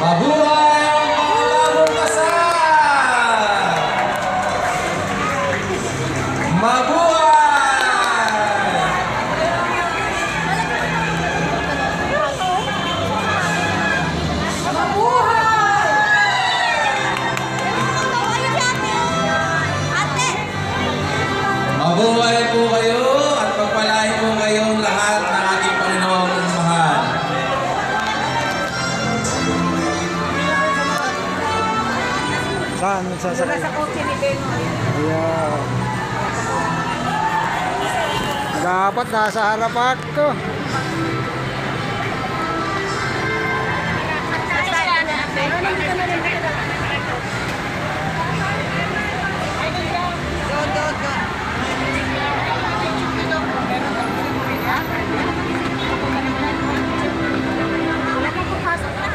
Mabuhay ang mga kasal! Mabuhay! Mabuhay po kayo at pagpalain po kayong lahat ng ating Panginoong mahal. Saan? Sasakay? Sa kotse ni Beno. Ayan. Dapat nasa harap ako.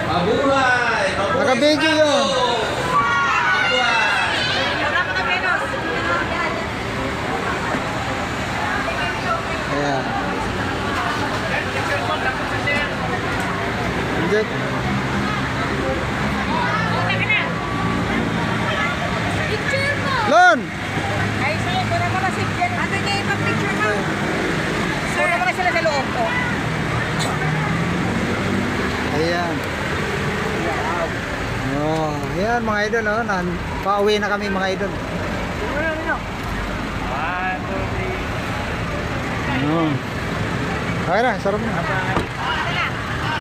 Mabuhay! Naka-video yun. Ayan. Hindi. Lon! Ay, sige, kuna mo na si Jen. Ano niya yung picture mo? Kuna mo na sila sa loob ko. Ayan. Oh, ayan mga idol, oh. Pauwi na kami mga idol. Okay na, sarap na.